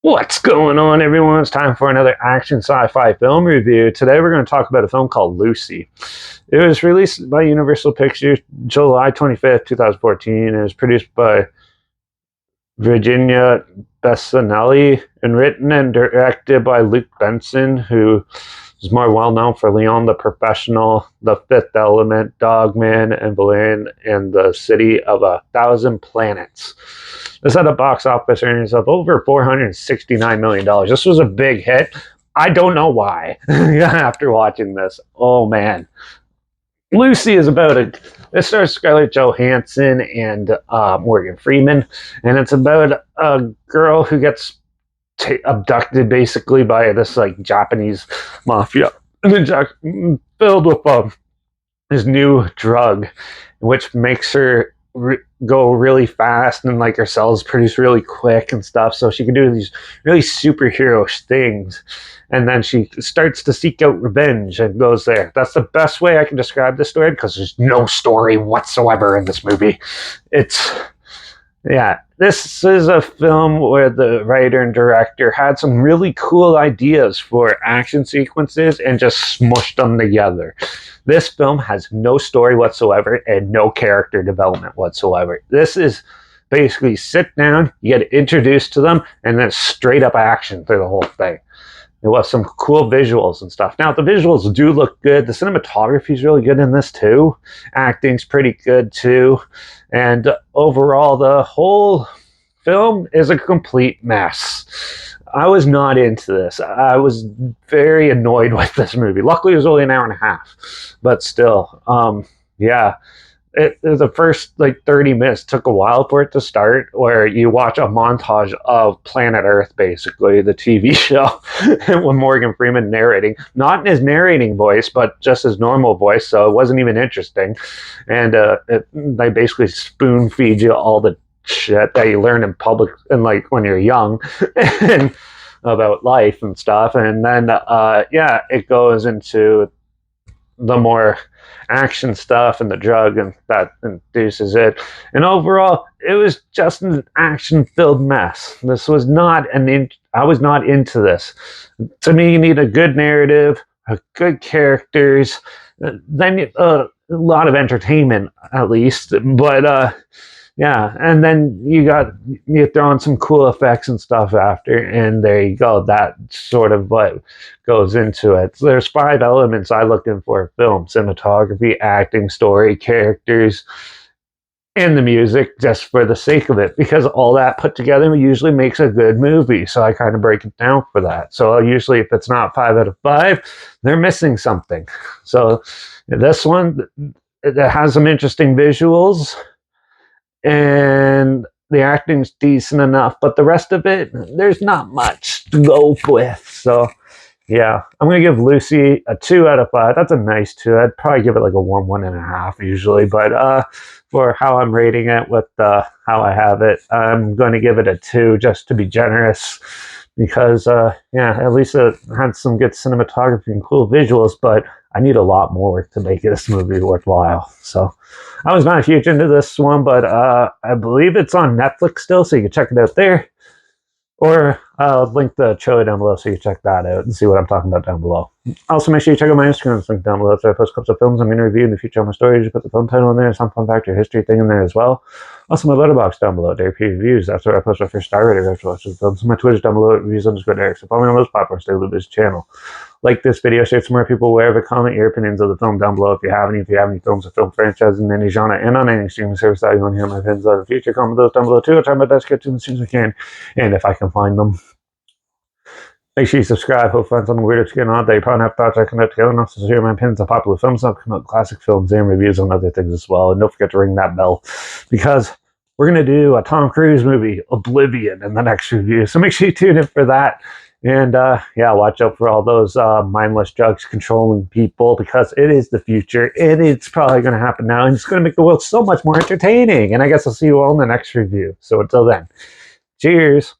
What's going on, everyone? It's time for another action sci-fi film review. Today we're going to talk about a film called Lucy. It was released by Universal Pictures July 25th, 2014. It was produced by Virginia Bessanelli and written and directed by Luke Benson, who is more well known for Leon the Professional, The Fifth Element, Dogman, and Valerian and the City of a Thousand Planets. This had a box office earnings of over $469 million. This was a big hit. I don't know why. After watching this, oh man. Lucy is about it stars Scarlett Johansson and Morgan Freeman, and it's about a girl who gets abducted basically by this like Japanese mafia, filled with this new drug, which makes her go really fast, and like her cells produce really quick and stuff, so she can do these really superhero things. And then she starts to seek out revenge and goes there. That's the best way I can describe this story, because there's no story whatsoever in this movie. This is a film where the writer and director had some really cool ideas for action sequences and just smushed them together. This film has no story whatsoever and no character development whatsoever. This is basically sit down, you get introduced to them, and then straight up action through the whole thing. There was some cool visuals and stuff. Now, the visuals do look good. The cinematography is really good in this too. Acting's pretty good too. And overall, the whole film is a complete mess. I was not into this. I was very annoyed with this movie. Luckily, it was only an hour and a half. But still, the first like 30 minutes took a while for it to start, where you watch a montage of Planet Earth, basically the TV show, with Morgan Freeman narrating, not in his narrating voice, but just his normal voice, so it wasn't even interesting. And they basically spoon feed you all the shit that you learn in public and like when you're young and about life and stuff. And then it goes into the more action stuff and the drug, and that induces it. And overall, it was just an action-filled mess. This was not I was not into this. To me, you need a good narrative, good characters, then a lot of entertainment at least. But and then you throw in some cool effects and stuff after, and there you go. That sort of what goes into it. So there's 5 elements I look in for a film: cinematography, acting, story, characters, and the music, just for the sake of it, because all that put together usually makes a good movie. So I kind of break it down for that. So usually if it's not 5 out of 5, they're missing something. So this one, it has some interesting visuals, and the acting's decent enough, but the rest of it, there's not much to go with. So yeah, I'm gonna give Lucy a 2 out of 5. That's a nice 2. I'd probably give it like a 1.5 usually, but for how I'm rating it with how I have it, I'm going to give it a 2 just to be generous, because at least it had some good cinematography and cool visuals, but I need a lot more to make this movie worthwhile. So I was not huge into this one, but I believe it's on Netflix still, so you can check it out there. Or I'll link the trailer down below so you can check that out and see what I'm talking about down below. Also, make sure you check out my Instagram. It's linked down below. So I post clips of films I'm going to review in the future on my stories. You put the film title in there, some fun fact or history thing in there as well. Also, my Letterbox down below, Derek Reviews. That's where I post my first star rating after watching the films. My Twitter's down below, reviews_Derek. So follow me on those platforms to stay with this channel. Like this video, share it to more people wherever. Comment your opinions of the film down below if you have any films or film franchises in any genre and on any streaming service that you want to hear my opinions of in the future. Comment those down below too. I'll try my best to get to them as soon as I can, and if I can find them. Make sure you subscribe. Hope you find something weird to get on that you probably have thoughts I can put together enough to share my opinions on popular films, classic films, and reviews on other things as well. And don't forget to ring that bell, because we're going to do a Tom Cruise movie, Oblivion, in the next review. So make sure you tune in for that. And watch out for all those mindless drugs controlling people, because it is the future, and it's probably going to happen now, and it's going to make the world so much more entertaining. And I guess I'll see you all in the next review. So until then, cheers.